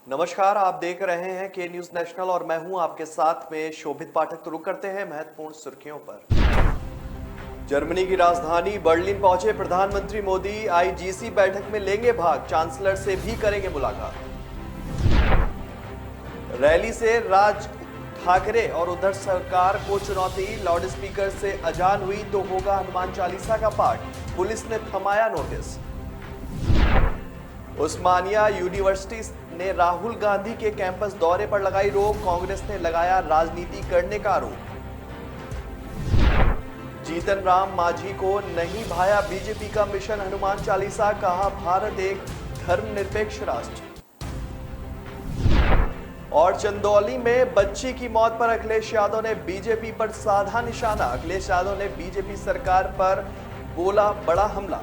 नमस्कार, आप देख रहे हैं के न्यूज नेशनल और मैं हूं आपके साथ में शोभित पाठक। तो रुक करते हैं महत्वपूर्ण सुर्खियों पर। जर्मनी की राजधानी बर्लिन पहुंचे प्रधानमंत्री मोदी आईजीसी बैठक में लेंगे भाग, चांसलर से भी करेंगे मुलाकात। रैली से राज ठाकरे और उधर सरकार को चुनौती, लाउडस्पीकर से अजान हुई तो होगा हनुमान चालीसा का पाठ, पुलिस ने थमाया नोटिस। उस्मानिया यूनिवर्सिटी ने राहुल गांधी के कैंपस दौरे पर लगाई रोक, कांग्रेस ने लगाया राजनीति करने का आरोप। जीतन राम मांझी को नहीं भाया बीजेपी का मिशन हनुमान चालीसा, कहा भारत एक धर्मनिरपेक्ष राष्ट्र। और चंदौली में बच्ची की मौत पर अखिलेश यादव ने बीजेपी पर साधा निशाना, अखिलेश यादव ने बीजेपी सरकार पर बोला बड़ा हमला।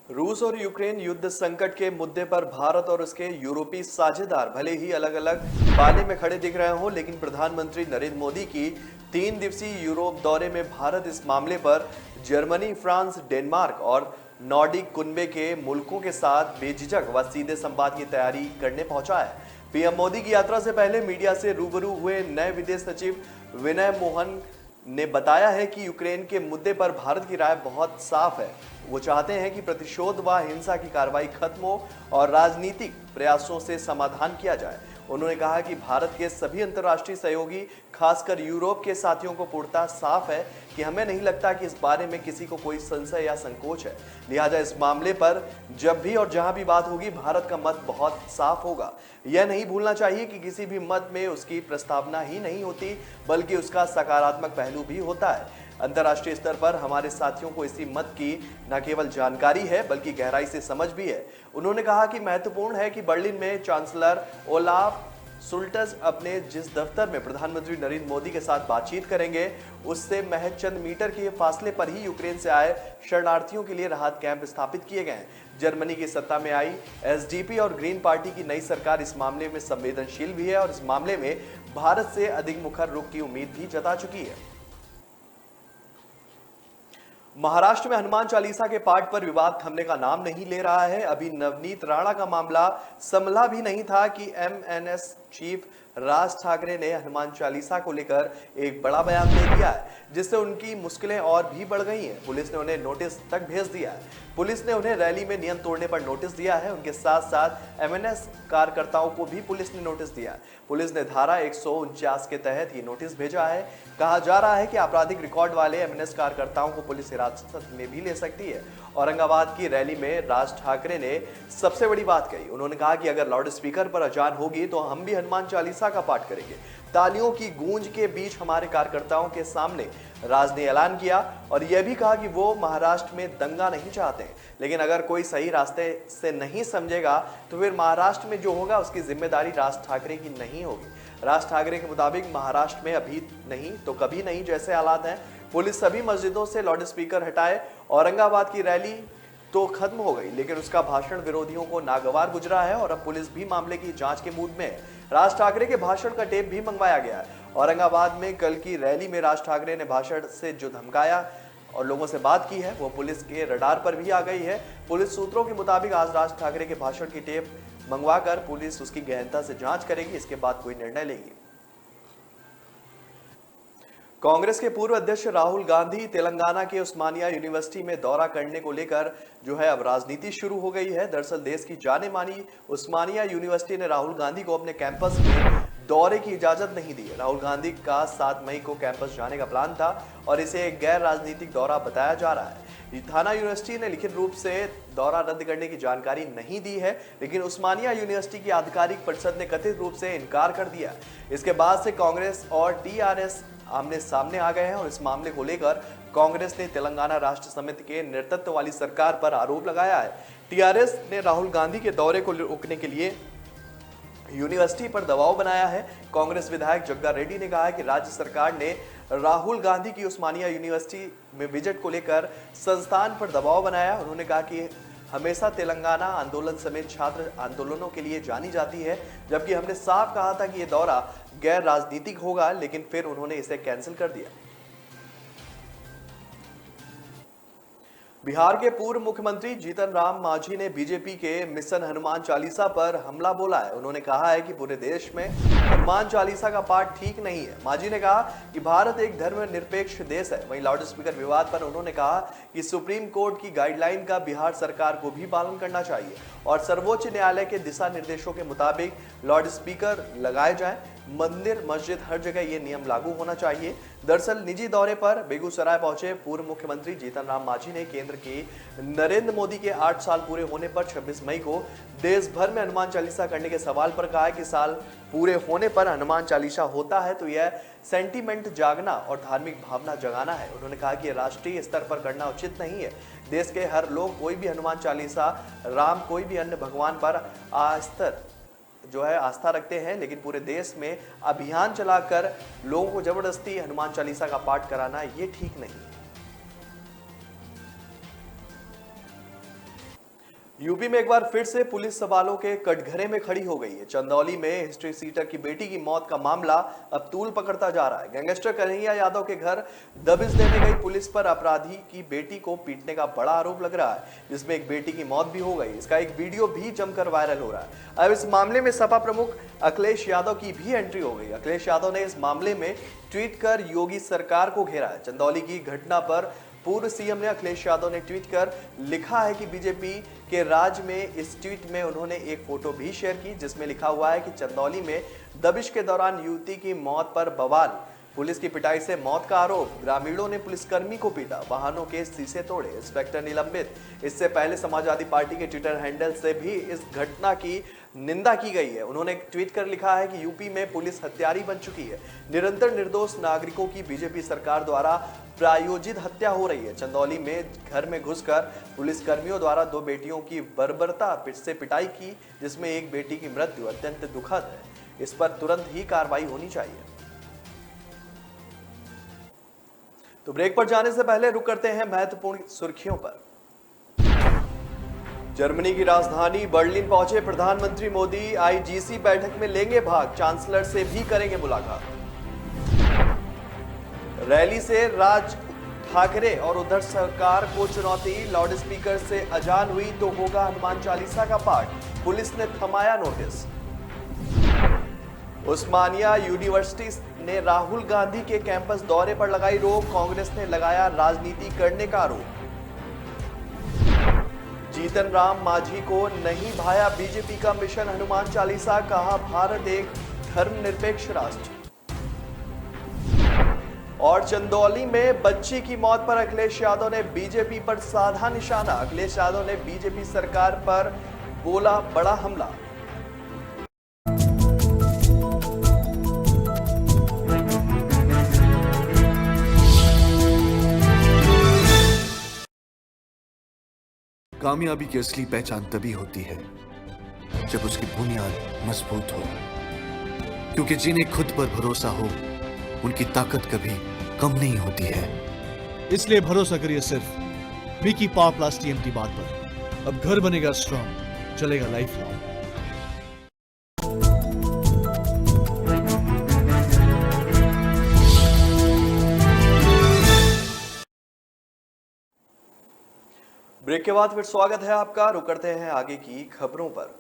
रूस और यूक्रेन युद्ध संकट के मुद्दे पर भारत और उसके यूरोपीय साझेदार भले ही अलग अलग पाले में खड़े दिख रहे हों, लेकिन प्रधानमंत्री नरेंद्र मोदी की 3 दिवसीय यूरोप दौरे में भारत इस मामले पर जर्मनी, फ्रांस, डेनमार्क और नॉर्डिक कुनबे के मुल्कों के साथ बेझिझक व सीधे संवाद की तैयारी करने पहुंचा है। पीएम मोदी की यात्रा से पहले मीडिया से रूबरू हुए नए विदेश सचिव विनय मोहन ने बताया है कि यूक्रेन के मुद्दे पर भारत की राय बहुत साफ है। वो चाहते हैं कि प्रतिशोध व हिंसा की कार्रवाई खत्म हो और राजनीतिक प्रयासों से समाधान किया जाए। उन्होंने कहा कि भारत के सभी अंतर्राष्ट्रीय सहयोगी, खासकर यूरोप के साथियों को पूर्णतः साफ है कि हमें नहीं लगता कि इस बारे में किसी को कोई संशय या संकोच है। लिहाजा इस मामले पर जब भी और जहां भी बात होगी, भारत का मत बहुत साफ होगा। यह नहीं भूलना चाहिए कि किसी भी मत में उसकी प्रस्तावना ही नहीं होती, बल्कि उसका सकारात्मक पहलू भी होता है। अंतर्राष्ट्रीय स्तर पर हमारे साथियों को इसी मत की न केवल जानकारी है, बल्कि गहराई से समझ भी है। उन्होंने कहा कि महत्वपूर्ण है कि बर्लिन में चांसलर ओलाफ सुल्टस अपने जिस दफ्तर में प्रधानमंत्री नरेंद्र मोदी के साथ बातचीत करेंगे, उससे महज चंद मीटर के फासले पर ही यूक्रेन से आए शरणार्थियों के लिए राहत कैंप स्थापित किए गए हैं। जर्मनी की सत्ता में आई एसडीपी और ग्रीन पार्टी की नई सरकार इस मामले में संवेदनशील भी है और इस मामले में भारत से अधिक मुखर रुख की उम्मीद भी जता चुकी है। महाराष्ट्र में हनुमान चालीसा के पाठ पर विवाद थमने का नाम नहीं ले रहा है। अभी नवनीत राणा का मामला संभला भी नहीं था कि एमएनएस चीफ राज ठाकरे ने हनुमान चालीसा को लेकर एक बड़ा बयान दे दिया है, जिससे उनकी मुश्किलें और भी बढ़ गई हैं। पुलिस ने उन्हें नोटिस तक भेज दिया है। पुलिस ने उन्हें रैली में नियम तोड़ने पर नोटिस दिया है। उनके साथ साथ एमएनएस कार्यकर्ताओं को भी पुलिस ने नोटिस दिया है। पुलिस ने धारा 149 के तहत ये नोटिस भेजा है। कहा जा रहा है कि आपराधिक रिकॉर्ड वाले एमएनएस कार्यकर्ताओं को पुलिस हिरासत में भी ले सकती है। औरंगाबाद की रैली में राज ठाकरे ने सबसे बड़ी बात कही। उन्होंने कहा कि अगर लाउड स्पीकर पर अजान होगी तो हम भी हनुमान चालीसा का पाठ करेंगे। तालियों की गूंज के बीच हमारे कार्यकर्ताओं के सामने राज ने ऐलान किया और यह भी कहा कि वो महाराष्ट्र में दंगा नहीं चाहते, लेकिन अगर कोई सही रास्ते से नहीं समझेगा तो फिर महाराष्ट्र में जो होगा उसकी जिम्मेदारी राज ठाकरे की नहीं होगी। राज ठाकरे के मुताबिक महाराष्ट्र में अभी नहीं तो कभी नहीं जैसे हालात हैं। पुलिस सभी मस्जिदों से लाउड स्पीकर हटाए। औरंगाबाद की रैली तो खत्म हो गई, लेकिन उसका भाषण विरोधियों को नागवार गुजरा है और अब पुलिस भी मामले की जांच के मूड में है। राज ठाकरे के भाषण का टेप भी मंगवाया गया है। औरंगाबाद में कल की रैली में राज ठाकरे ने भाषण से जो धमकाया और लोगों से बात की है, वो पुलिस के रडार पर भी आ गई है। पुलिस सूत्रों के मुताबिक आज राज ठाकरे के भाषण की टेप मंगवाकर पुलिस उसकी गहनता से जांच करेगी। इसके बाद कोई निर्णय लेगी। कांग्रेस के पूर्व अध्यक्ष राहुल गांधी तेलंगाना के उस्मानिया यूनिवर्सिटी में दौरा करने को लेकर जो है अब राजनीति शुरू हो गई है। दरअसल देश की जाने मानी उस्मानिया यूनिवर्सिटी ने राहुल गांधी को अपने कैंपस में दौरे की इजाजत नहीं दी है। राहुल गांधी का 7 मई को कैंपस जाने का प्लान था और इसे एक गैर राजनीतिक दौरा बताया जा रहा है। थाना यूनिवर्सिटी ने लिखित रूप से दौरा रद्द करने की जानकारी नहीं दी है, लेकिन उस्मानिया यूनिवर्सिटी की आधिकारिक परिषद ने कथित रूप से इनकार कर दिया। इसके बाद से कांग्रेस और टीआरएस आमने सामने आ गए हैं और इस मामले को लेकर कांग्रेस ने तेलंगाना राष्ट्र समिति के नेतृत्व वाली सरकार पर आरोप लगाया है। टीआरएस ने राहुल गांधी के दौरे को रोकने के लिए यूनिवर्सिटी पर दबाव बनाया है। कांग्रेस विधायक जग्गा रेड्डी ने कहा है कि राज्य सरकार ने राहुल गांधी की उस्मानिया यूनिवर्सिटी में विजिट को लेकर संस्थान पर दबाव बनाया। उन्होंने कहा कि हमेशा तेलंगाना आंदोलन समेत छात्र आंदोलनों के लिए जानी जाती है, जबकि हमने साफ कहा था कि यह दौरा गैर राजनीतिक होगा, लेकिन फिर उन्होंने इसे कैंसिल कर दिया। बिहार के पूर्व मुख्यमंत्री जीतन राम मांझी ने बीजेपी के मिशन हनुमान चालीसा पर हमला बोला है। उन्होंने कहा है कि पूरे देश में हनुमान चालीसा का पाठ ठीक नहीं है। मांझी ने कहा कि भारत एक धर्मनिरपेक्ष देश है। वहीं लाउड स्पीकर विवाद पर उन्होंने कहा कि सुप्रीम कोर्ट की गाइडलाइन का बिहार सरकार को भी पालन करना चाहिए और सर्वोच्च न्यायालय के दिशा निर्देशों के मुताबिक लाउड स्पीकर लगाए जाएं। मंदिर मस्जिद हर जगह ये नियम लागू होना चाहिए। दरअसल निजी दौरे पर बेगूसराय पहुंचे पूर्व मुख्यमंत्री जीतन राम मांझी ने केंद्र की नरेंद्र मोदी के 8 साल पूरे होने पर 26 मई को देश भर में हनुमान चालीसा करने के सवाल पर कहा है कि साल पूरे होने पर हनुमान चालीसा होता है तो यह सेंटीमेंट जागना और धार्मिक भावना जगाना है। उन्होंने कहा कि राष्ट्रीय स्तर पर करना उचित नहीं है। देश के हर लोग कोई भी हनुमान चालीसा, राम, कोई भी अन्य भगवान पर आस्था रखते हैं, लेकिन पूरे देश में अभियान चलाकर लोगों को जबरदस्ती हनुमान चालीसा का पाठ कराना ये ठीक नहीं है। यूपी में एक बार फिर से पुलिस सवालों के कटघरे में खड़ी हो गई है। चंदौली में हिस्ट्री सीटर की बेटी की मौत का मामला अब तूल पकड़ता जा रहा है। गैंगस्टर कन्हैया यादव के घर दबिश देने गई पुलिस पर अपराधी की बेटी को पीटने का बड़ा आरोप लग रहा है, जिसमें एक बेटी की मौत भी हो गई। इसका एक वीडियो भी जमकर वायरल हो रहा है। अब इस मामले में सपा प्रमुख अखिलेश यादव की भी एंट्री हो गई। अखिलेश यादव ने इस मामले में ट्वीट कर योगी सरकार को घेरा है। चंदौली की घटना पर पूर्व सीएम ने अखिलेश यादव ने ट्वीट कर लिखा है कि बीजेपी के राज में। इस ट्वीट में उन्होंने एक फोटो भी शेयर की जिसमें लिखा हुआ है कि चंदौली में दबिश के दौरान युवती की मौत पर बवाल, पुलिस की पिटाई से मौत का आरोप, ग्रामीणों ने पुलिसकर्मी को पीटा, वाहनों के शीशे तोड़े, इंस्पेक्टर निलंबित। इससे पहले समाजवादी पार्टी के ट्विटर हैंडल से भी इस घटना की निंदा की गई है। उन्होंने ट्वीट कर लिखा है कि यूपी में पुलिस हत्यारी बन चुकी है। निरंतर निर्दोष नागरिकों की बीजेपी सरकार द्वारा प्रायोजित हत्या हो रही है। चंदौली में घर में घुसकर पुलिसकर्मियों द्वारा 2 बेटियों की बर्बरता से पिटाई की, जिसमें एक बेटी की मृत्यु अत्यंत दुखद है। इस पर तुरंत ही कार्रवाई होनी चाहिए। तो ब्रेक पर जाने से पहले रुक करते हैं महत्वपूर्ण सुर्खियों पर। जर्मनी की राजधानी बर्लिन पहुंचे प्रधानमंत्री मोदी आईजीसी बैठक में लेंगे भाग, चांसलर से भी करेंगे मुलाकात। रैली से राज ठाकरे और उद्धव सरकार को चुनौती, लाउड स्पीकर से अजान हुई तो होगा हनुमान चालीसा का पाठ, पुलिस ने थमाया नोटिस। उस्मानिया यूनिवर्सिटी ने राहुल गांधी के कैंपस दौरे पर लगाई रोक, कांग्रेस ने लगाया राजनीति करने का आरोप। जीतन राम मांझी को नहीं भाया बीजेपी का मिशन हनुमान चालीसा, कहा भारत एक धर्मनिरपेक्ष राष्ट्र। और चंदौली में बच्ची की मौत पर अखिलेश यादव ने बीजेपी पर साधा निशाना। अखिलेश यादव ने बीजेपी सरकार पर बोला बड़ा हमला। कामयाबी की असली पहचान तभी होती है जब उसकी बुनियाद मजबूत हो, क्योंकि जिन्हें खुद पर भरोसा हो उनकी ताकत कभी कम नहीं होती है। इसलिए भरोसा करिए सिर्फ विकी पावर प्लस टीएमटी बात पर। अब घर बनेगा स्ट्रॉन्ग, चलेगा लाइफ लॉन्ग। ब्रेक के बाद फिर स्वागत है आपका। रुक करते हैं आगे की खबरों पर।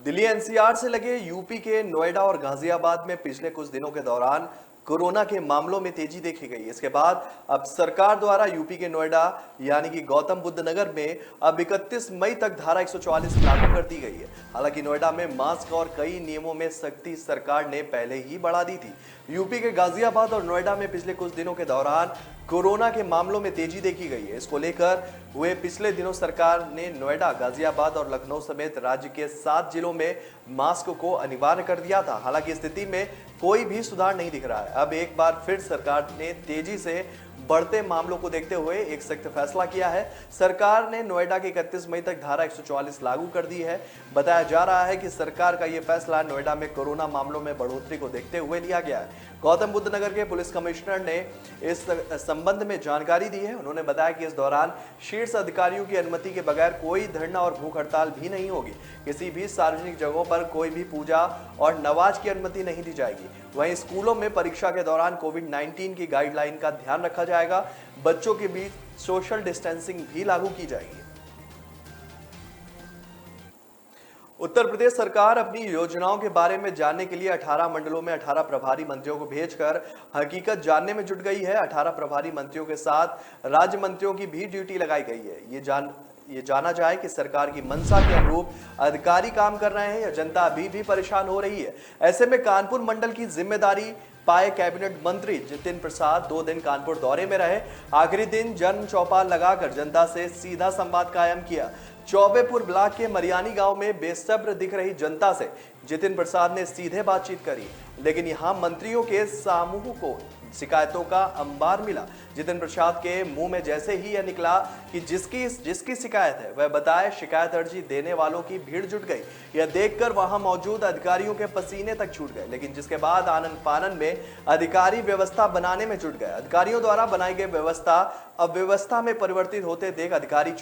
दिल्ली एनसीआर से लगे यूपी के नोएडा और गाजियाबाद में पिछले कुछ दिनों के दौरान कोरोना के मामलों में तेजी देखी गई। इसके बाद अब सरकार द्वारा यूपी के नोएडा यानी कि गौतम बुद्ध नगर में अब 31 मई तक धारा 144 लागू कर दी गई है। हालांकि नोएडा में मास्क और कई नियमों में सख्ती सरकार ने पहले ही बढ़ा दी थी। यूपी के गाजियाबाद और नोएडा में पिछले कुछ दिनों के दौरान कोरोना के मामलों में तेजी देखी गई है। इसको लेकर हुए पिछले दिनों सरकार ने नोएडा, गाजियाबाद और लखनऊ समेत राज्य के 7 जिलों में मास्क को अनिवार्य कर दिया था। हालांकि स्थिति में कोई भी सुधार नहीं दिख रहा है। अब एक बार फिर सरकार ने तेजी से बढ़ते मामलों को देखते हुए एक सख्त फैसला किया है। सरकार ने नोएडा के 31 मई तक धारा 144 लागू कर दी है। बताया जा रहा है कि सरकार का यह फैसला नोएडा में कोरोना मामलों में बढ़ोतरी को देखते हुए लिया गया है। गौतम बुद्ध नगर के पुलिस कमिश्नर ने इस संबंध में जानकारी दी है। उन्होंने बताया कि इस दौरान शीर्ष अधिकारियों की अनुमति के बगैर कोई धरना और भूख हड़ताल भी नहीं होगी। किसी भी सार्वजनिक जगहों पर कोई भी पूजा और नमाज की अनुमति नहीं दी जाएगी। वहीं स्कूलों में परीक्षा के दौरान कोविड-19 की गाइडलाइन का ध्यान रखा जाएगा। बच्चों के बीच सोशल डिस्टेंसिंग भी लागू की जाएगी। उत्तर प्रदेश सरकार अपनी योजनाओं के बारे में जानने के लिए 18 मंडलों में 18 प्रभारी मंत्रियों को भेजकर हकीकत जानने में जुट गई है। 18 प्रभारी मंत्रियों के साथ राज्य मंत्रियों की भी ड्यूटी लगाई गई है। ये जाना जाए कि सरकार की मंशा के अनुरूप अधिकारी काम कर रहे हैं या जनता अभी भी परेशान हो रही है। ऐसे में कानपुर मंडल की जिम्मेदारी पाए कैबिनेट मंत्री जितिन प्रसाद 2 दिन कानपुर दौरे में रहे। आखिरी दिन जन चौपाल लगाकर जनता से सीधा संवाद कायम किया। चौबेपुर ब्लॉक के मरियानी गांव में बेसब्र दिख रही जनता से जितिन प्रसाद ने सीधे बातचीत करी, लेकिन यहां मंत्रियों के समूह को शिकायतों का अंबार मिला। जितिन प्रसाद के मुंह में जैसे ही यह निकला कि जिसकी शिकायत है वह बताए, शिकायत अर्जी देने वालों की भीड़ जुट गई। यह देखकर वहां मौजूद अधिकारियों के पसीने तक छूट गए, लेकिन जिसके बाद आनन फानन में अधिकारी व्यवस्था बनाने में जुट गए। अधिकारियों द्वारा बनाई गई व्यवस्था अव्यवस्था में परिवर्तित होते देख अधिकारी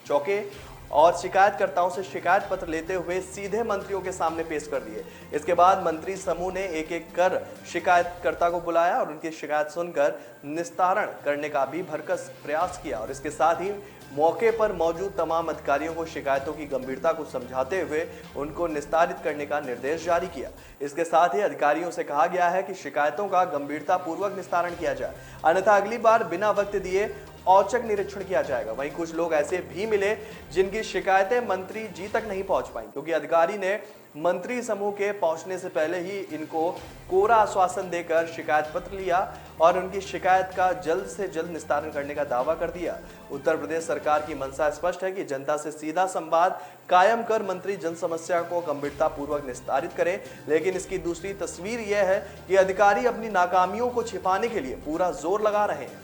चौके और शिकायतकर्ताओं से शिकायत पत्र लेते हुए सीधे मंत्रियों के सामने पेश कर दिए। इसके बाद मंत्री समूह ने एक एक कर शिकायतकर्ता को बुलाया और उनकी शिकायत सुनकर निस्तारण करने का भी भरसक प्रयास किया और इसके साथ ही मौके पर मौजूद तमाम अधिकारियों को शिकायतों की गंभीरता को समझाते हुए उनको निस्तारित करने का निर्देश जारी किया। इसके साथ ही अधिकारियों से कहा गया है कि शिकायतों का गंभीरता पूर्वक निस्तारण किया जाए, अन्यथा अगली बार बिना वक्त दिए औचक निरीक्षण किया जाएगा। वहीं कुछ लोग ऐसे भी मिले जिनकी शिकायतें मंत्री जी तक नहीं पहुंच पाई, क्योंकि अधिकारी ने मंत्री समूह के पहुंचने से पहले ही इनको कोरा आश्वासन देकर शिकायत पत्र लिया और उनकी शिकायत का जल्द से जल्द निस्तारण करने का दावा कर दिया। उत्तर प्रदेश सरकार की मंशा स्पष्ट है कि जनता से सीधा संवाद कायम कर मंत्री जन समस्या को गंभीरता पूर्वक निस्तारित करें, लेकिन इसकी दूसरी तस्वीर यह है कि अधिकारी अपनी नाकामियों को छिपाने के लिए पूरा जोर लगा रहे हैं।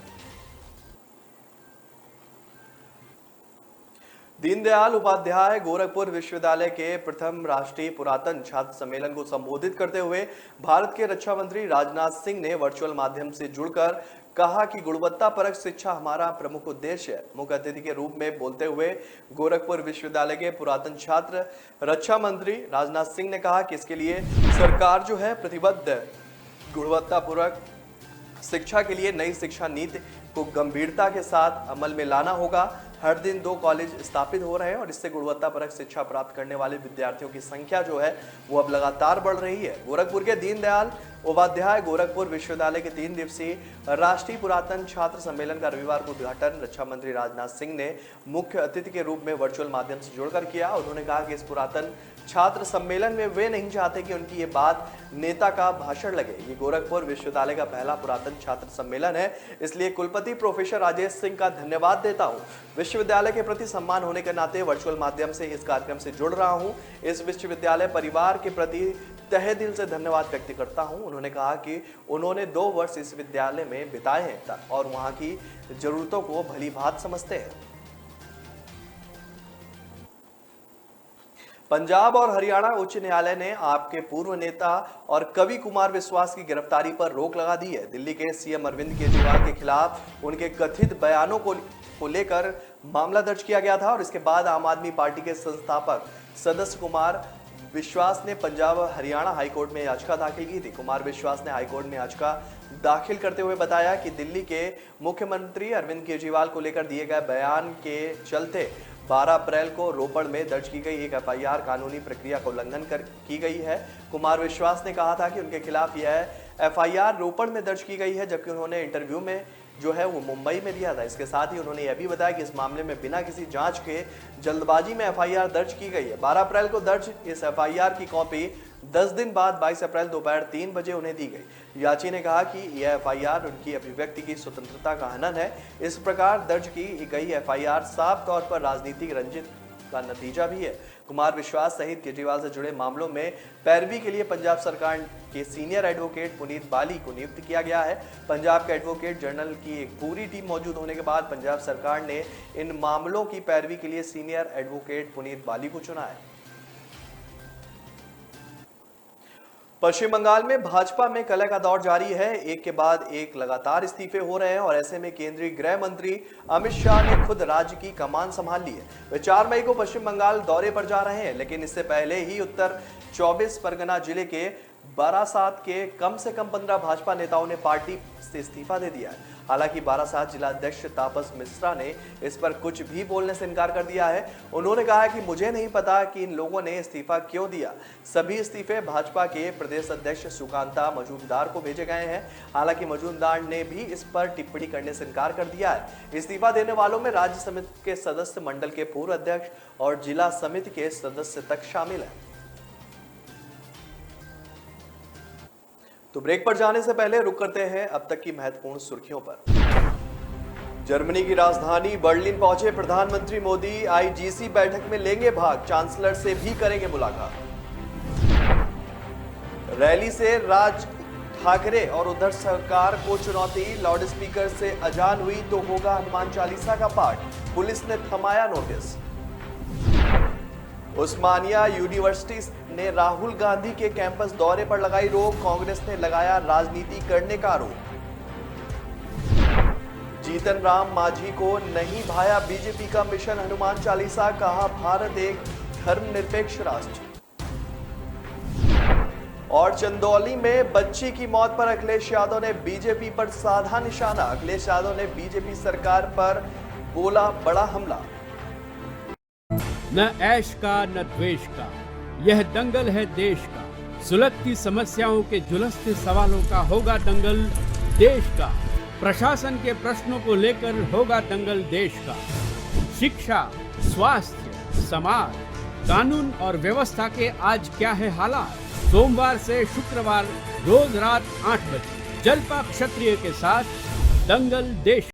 दीनदयाल उपाध्याय गोरखपुर विश्वविद्यालय के प्रथम राष्ट्रीय पुरातन छात्र सम्मेलन को संबोधित करते हुए भारत के रक्षा मंत्री राजनाथ सिंह ने वर्चुअल माध्यम से जुड़कर कहा कि गुणवत्तापरक शिक्षा हमारा प्रमुख उद्देश्य है। मुख्य अतिथि के रूप में बोलते हुए गोरखपुर विश्वविद्यालय के पुरातन छात्र रक्षा मंत्री राजनाथ सिंह ने कहा कि इसके लिए सरकार जो है प्रतिबद्ध है। गुणवत्तापूर्वक शिक्षा के लिए नई शिक्षा नीति को गंभीरता के साथ अमल में लाना होगा। हर दिन 2 कॉलेज स्थापित हो रहे हैं और इससे गुणवत्तापरक शिक्षा प्राप्त करने वाले विद्यार्थियों की संख्या जो है वो अब लगातार बढ़ रही है। गोरखपुर के दीनदयाल उपाध्याय गोरखपुर विश्वविद्यालय के 3 दिवसीय राष्ट्रीय पुरातन छात्र सम्मेलन का रविवार को उद्घाटन रक्षा मंत्री राजनाथ सिंह ने मुख्य अतिथि के रूप में वर्चुअल माध्यम से जुड़कर किया। उन्होंने कहा कि इस पुरातन छात्र सम्मेलन में वे नहीं चाहते कि उनकी ये बात नेता का भाषण लगे। ये गोरखपुर विश्वविद्यालय का पहला पुरातन छात्र सम्मेलन है, इसलिए कुलपति प्रोफेसर राजेश सिंह का धन्यवाद देता हूँ। विश्वविद्यालय के प्रति सम्मान होने के नाते वर्चुअल माध्यम से इस कार्यक्रम से जुड़ रहा हूँ। इस विश्वविद्यालय परिवार के प्रति तहे दिल से धन्यवाद व्यक्त करता हूं। उन्होंने कहा कि उन्होंने 2 वर्ष इस विद्यालय में बिताए हैं और वहां की जरूरतों को भली भांति समझते हैं। पंजाब और हरियाणा उच्च न्यायालय ने आपके पूर्व नेता और कवि कुमार विश्वास की गिरफ्तारी पर रोक लगा दी है। दिल्ली के सीएम अरविंद केजरीवाल के खिलाफ उनके कथित बयानों को लेकर मामला दर्ज किया गया था और इसके बाद आम आदमी पार्टी के संस्थापक सदस्य कुमार विश्वास ने पंजाब और हरियाणा हाईकोर्ट में याचिका दाखिल की थी। कुमार विश्वास ने हाईकोर्ट में याचिका दाखिल करते हुए बताया कि दिल्ली के मुख्यमंत्री अरविंद केजरीवाल को लेकर दिए गए बयान के चलते 12 अप्रैल को रोपड़ में दर्ज की गई एक एफआईआर कानूनी प्रक्रिया का उल्लंघन की गई है। कुमार विश्वास ने कहा था कि उनके खिलाफ यह एफआईआर रोपड़ में दर्ज की गई है, जबकि उन्होंने इंटरव्यू में जो है वो मुंबई में दिया था। इसके साथ ही उन्होंने यह भी बताया कि इस मामले में बिना किसी जांच के जल्दबाजी में एफआईआर दर्ज की गई है। 12 अप्रैल को दर्ज इस एफआईआर की कॉपी 10 दिन बाद 22 अप्रैल दोपहर 3 बजे उन्हें दी गई। याची ने कहा कि यह एफआईआर उनकी अभिव्यक्ति की स्वतंत्रता का हनन है। इस प्रकार दर्ज की गई एफआईआर साफ तौर पर राजनीतिक रंजित का नतीजा भी है। कुमार विश्वास सहित केजरीवाल से जुड़े मामलों में पैरवी के लिए पंजाब सरकार के सीनियर एडवोकेट पुनीत बाली को नियुक्त किया गया है। पंजाब के एडवोकेट जनरल की एक पूरी टीम मौजूद होने के बाद पंजाब सरकार ने इन मामलों की पैरवी के लिए सीनियर एडवोकेट पुनीत बाली को चुना है। पश्चिम बंगाल में भाजपा में कलह का दौर जारी है। एक के बाद एक लगातार इस्तीफे हो रहे हैं और ऐसे में केंद्रीय गृह मंत्री अमित शाह ने खुद राज्य की कमान संभाल ली है। वे 4 मई को पश्चिम बंगाल दौरे पर जा रहे हैं, लेकिन इससे पहले ही उत्तर 24 परगना जिले के बारासात के कम से कम 15 भाजपा नेताओं ने पार्टी से इस्तीफा दे दिया है। हालांकि बारासात जिला अध्यक्ष तापस मिश्रा ने इस पर कुछ भी बोलने से इनकार कर दिया है। उन्होंने कहा है कि मुझे नहीं पता कि इन लोगों ने इस्तीफा क्यों दिया। सभी इस्तीफे भाजपा के प्रदेश अध्यक्ष सुकांता मजूमदार को भेजे गए हैं। हालांकि मजूमदार ने भी इस पर टिप्पणी करने से इनकार कर दिया है। इस्तीफा देने वालों में राज्य समिति के सदस्य, मंडल के पूर्व अध्यक्ष और जिला समिति के सदस्य तक शामिल है। तो ब्रेक पर जाने से पहले रुक करते हैं अब तक की महत्वपूर्ण सुर्खियों पर। जर्मनी की राजधानी बर्लिन पहुंचे प्रधानमंत्री मोदी आईजीसी बैठक में लेंगे भाग, चांसलर से भी करेंगे मुलाकात। रैली से राज ठाकरे और उद्धव सरकार को चुनौती, लाउडस्पीकर से अजान हुई तो होगा हनुमान चालीसा का पाठ, पुलिस ने थमाया नोटिस। उस्मानिया यूनिवर्सिटी ने राहुल गांधी के कैंपस दौरे पर लगाई रोक, कांग्रेस ने लगाया राजनीति करने का आरोप। जीतन राम मांझी को नहीं भाया बीजेपी का मिशन हनुमान चालीसा, कहा भारत एक धर्मनिरपेक्ष राष्ट्र। और चंदौली में बच्ची की मौत पर अखिलेश यादव ने बीजेपी पर साधा निशाना, अखिलेश यादव ने बीजेपी सरकार पर बोला बड़ा हमला। न ऐश का न द्वेष का, यह दंगल है देश का, सुलगती समस्याओं के जुलसते सवालों का होगा दंगल देश का, प्रशासन के प्रश्नों को लेकर होगा दंगल देश का। शिक्षा, स्वास्थ्य, समाज, कानून और व्यवस्था के आज क्या है हालात, सोमवार से शुक्रवार रोज रात 8 बजे जलपा क्षत्रिय के साथ दंगल देश।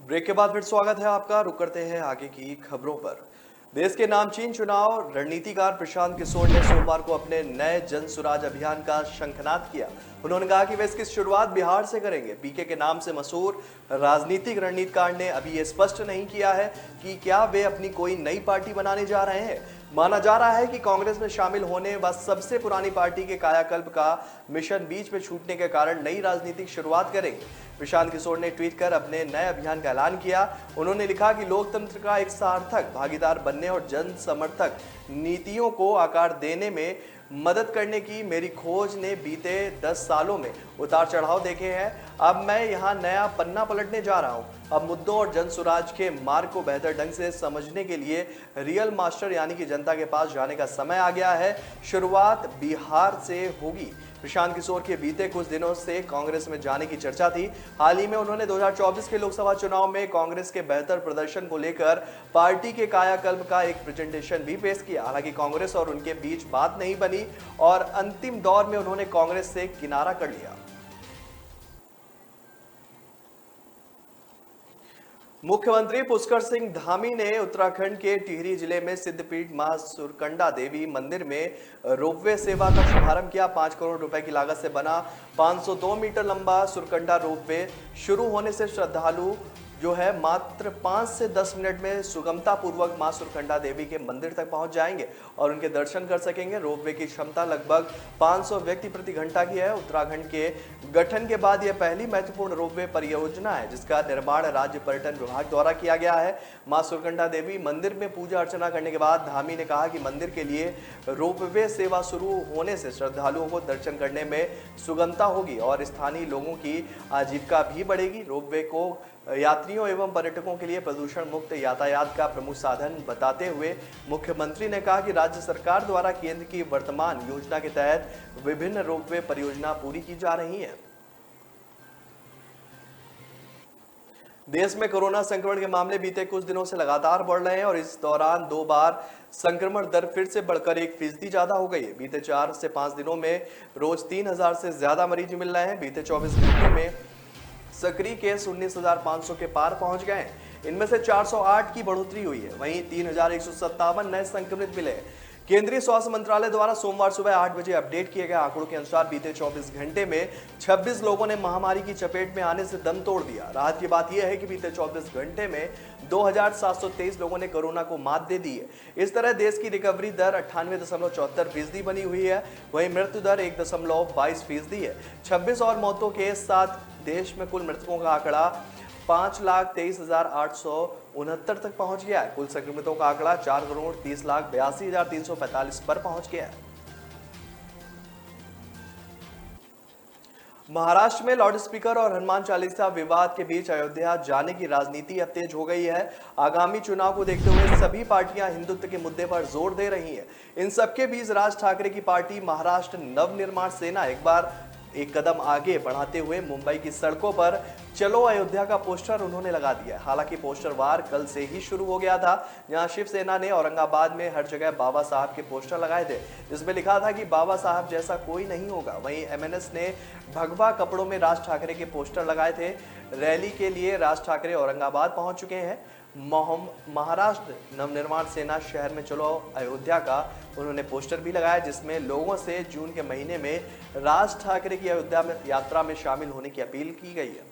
ब्रेक के बाद फिर स्वागत है आपका। रुक करते हैं आगे की खबरों पर। देश के नामचीन चुनाव रणनीतिकार प्रशांत किशोर ने सोमवार को अपने नए जन सुराज अभियान का शंखनाद किया। उन्होंने कहा कि वे इसकी शुरुआत बिहार से करेंगे। बीके के नाम से मशहूर राजनीतिक रणनीतिकार ने अभी ये स्पष्ट नहीं किया है कि क्या वे अपनी कोई नई पार्टी बनाने जा रहे हैं। माना जा रहा है कि कांग्रेस में शामिल होने व सबसे पुरानी पार्टी के कायाकल्प का मिशन बीच में छूटने के कारण नई राजनीतिक शुरुआत करेंगे। प्रशांत किशोर ने ट्वीट कर अपने नए अभियान का ऐलान किया। उन्होंने लिखा कि लोकतंत्र का एक सार्थक भागीदार बनने और जन समर्थक नीतियों को आकार देने में मदद करने की मेरी खोज ने बीते 10 सालों में उतार चढ़ाव देखे हैं। अब मैं यहाँ नया पन्ना पलटने जा रहा हूँ। अब मुद्दों और जन सुराज के मार्ग को बेहतर ढंग से समझने के लिए रियल मास्टर यानी कि जनता के पास जाने का समय आ गया है। शुरुआत बिहार से होगी। प्रशांत किशोर के बीते कुछ दिनों से कांग्रेस में जाने की चर्चा थी। हाल ही में उन्होंने 2024 के लोकसभा चुनाव में कांग्रेस के बेहतर प्रदर्शन को लेकर पार्टी के कायाकल्प का एक प्रेजेंटेशन भी पेश किया। हालांकि कांग्रेस और उनके बीच बात नहीं बनी और अंतिम दौर में उन्होंने कांग्रेस से किनारा कर लिया। मुख्यमंत्री पुष्कर सिंह धामी ने उत्तराखंड के टिहरी जिले में सिद्धपीठ मां सुरकंडा देवी मंदिर में रोपवे सेवा का शुभारंभ किया। 5 करोड़ रुपए की लागत से बना 502 मीटर लंबा सुरकंडा रोपवे शुरू होने से श्रद्धालु जो है मात्र 5 से 10 मिनट में सुगमता पूर्वक मां सुरकंडा देवी के मंदिर तक पहुंच जाएंगे और उनके दर्शन कर सकेंगे। रोपवे की क्षमता लगभग 500 व्यक्ति प्रति घंटा की है। उत्तराखंड के गठन के बाद यह पहली महत्वपूर्ण रोपवे परियोजना है जिसका निर्माण राज्य पर्यटन विभाग द्वारा किया गया है। मां सुरकंडा देवी मंदिर में पूजा अर्चना करने के बाद धामी ने कहा कि मंदिर के लिए रोपवे सेवा शुरू होने से श्रद्धालुओं को दर्शन करने में सुगमता होगी और स्थानीय लोगों की आजीविका भी बढ़ेगी। रोपवे को यात्रियों एवं पर्यटकों के लिए प्रदूषण मुक्त यातायात का प्रमुख साधन बताते हुए मुख्यमंत्री ने कहा कि राज्य सरकार द्वारा केंद्र की वर्तमान योजना के तहत विभिन्न रोपवे परियोजना पूरी की जा रही है। देश में कोरोना संक्रमण के मामले बीते कुछ दिनों से लगातार बढ़ रहे हैं और इस दौरान 2 बार संक्रमण दर फिर से बढ़कर 1% ज्यादा हो गई है। बीते 4 से 5 दिनों में रोज 3000 से ज्यादा मरीज मिल रहे हैं। बीते 24 घंटे में सक्रिय केस 19,500 के पार पहुंच गए हैं। इनमें से 408 की बढ़ोतरी हुई है। वहीं 3,157 नए संक्रमित मिले। केंद्रीय स्वास्थ्य मंत्रालय द्वारा सोमवार सुबह 8 बजे अपडेट किए गए आंकड़ों के अनुसार बीते 24 घंटे में 26 लोगों ने महामारी की चपेट में आने से दम तोड़ दिया। राहत की बात यह है कि बीते 24 घंटे में 2,723 लोगों ने कोरोना को मात दे दी है। इस तरह देश की रिकवरी दर 98.74% बनी हुई है। वहीं मृत्यु दर 1.22% है। 26 और मौतों के साथ देश में कुल मृतकों का आंकड़ा 5,23,869 तक पहुंच गया है। कुल संक्रमितों का आंकड़ा 4,30,82,345 पर पहुंच गया है। महाराष्ट्र में लाउड स्पीकर और हनुमान चालीसा विवाद के बीच अयोध्या जाने की राजनीति अब तेज हो गई है। आगामी चुनाव को देखते हुए सभी पार्टियां हिंदुत्व के मुद्दे पर जोर दे रही हैं। इन सबके बीच राज ठाकरे की पार्टी महाराष्ट्र नवनिर्माण सेना एक कदम आगे बढ़ाते हुए मुंबई की सड़कों पर चलो अयोध्या का पोस्टर उन्होंने लगा दिया। हालांकि पोस्टर वार कल से ही शुरू हो गया था, जहां शिवसेना ने औरंगाबाद में हर जगह बाबा साहब के पोस्टर लगाए थे, जिसमें लिखा था कि बाबा साहब जैसा कोई नहीं होगा। वहीं एमएनएस ने भगवा कपड़ों में राज ठाकरे के पोस्टर लगाए थे। रैली के लिए राज ठाकरे औरंगाबाद पहुंच चुके हैं। महाराष्ट्र नवनिर्माण सेना शहर में चलो अयोध्या का उन्होंने पोस्टर भी लगाया, जिसमें लोगों से जून के महीने में राज ठाकरे की अयोध्या में यात्रा में शामिल होने की अपील की गई है।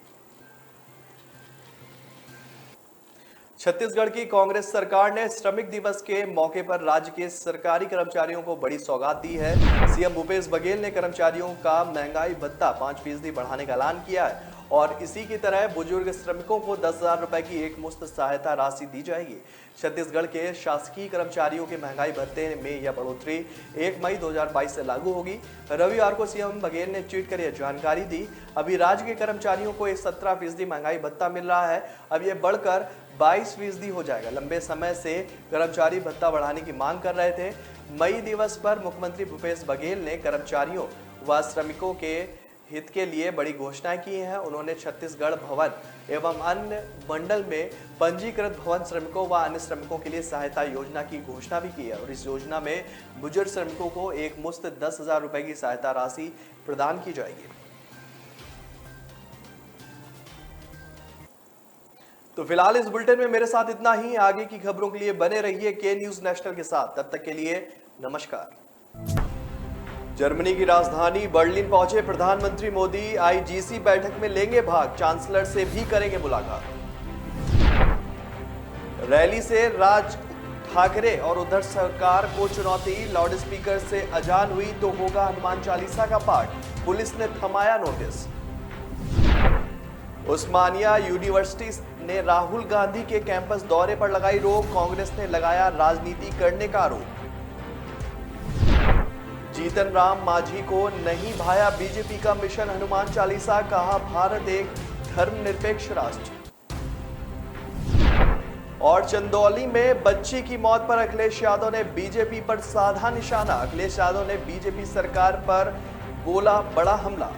छत्तीसगढ़ की कांग्रेस सरकार ने श्रमिक दिवस के मौके पर राज्य के सरकारी कर्मचारियों को बड़ी सौगात दी है। सीएम भूपेश बघेल ने कर्मचारियों का महंगाई भत्ता 5% बढ़ाने का ऐलान किया है और इसी की तरह बुजुर्ग श्रमिकों को 10,000 रुपए की एक मुश्त सहायता राशि दी जाएगी। छत्तीसगढ़ के शासकीय कर्मचारियों के महंगाई भत्ते में यह बढ़ोतरी 1 मई 2022 से लागू होगी। रविवार को सीएम बघेल ने ट्वीट कर यह जानकारी दी। अभी राज्य के कर्मचारियों को 17% महंगाई भत्ता मिल रहा है, अब यह बढ़कर 22% हो जाएगा। लंबे समय से कर्मचारी भत्ता बढ़ाने की मांग कर रहे थे। मई दिवस पर मुख्यमंत्री भूपेश बघेल ने कर्मचारियों व श्रमिकों के हित के लिए बड़ी घोषणाएं की हैं। उन्होंने छत्तीसगढ़ भवन एवं अन्य मंडल में पंजीकृत भवन श्रमिकों व अन्य श्रमिकों के लिए सहायता योजना की घोषणा भी की है और इस योजना में बुजुर्ग श्रमिकों को एक मुश्त 10,000 रुपए की सहायता राशि प्रदान की जाएगी। तो फिलहाल इस बुलेटिन में मेरे साथ इतना ही। आगे की खबरों के लिए बने रहिए के न्यूज नेशनल के साथ। तब तक के लिए नमस्कार। जर्मनी की राजधानी बर्लिन पहुंचे प्रधानमंत्री मोदी आईजीसी बैठक में लेंगे भाग, चांसलर से भी करेंगे मुलाकात। रैली से राज ठाकरे और उद्धव सरकार को चुनौती, लाउड स्पीकर से अजान हुई तो होगा हनुमान चालीसा का पाठ, पुलिस ने थमाया नोटिस। उस्मानिया यूनिवर्सिटी ने राहुल गांधी के कैंपस दौरे पर लगाई रोक, कांग्रेस ने लगाया राजनीति करने का आरोप। जीतन राम मांझी को नहीं भाया बीजेपी का मिशन हनुमान चालीसा, कहा भारत एक धर्मनिरपेक्ष राष्ट्र। और चंदौली में बच्ची की मौत पर अखिलेश यादव ने बीजेपी पर साधा निशाना, अखिलेश यादव ने बीजेपी सरकार पर बोला बड़ा हमला।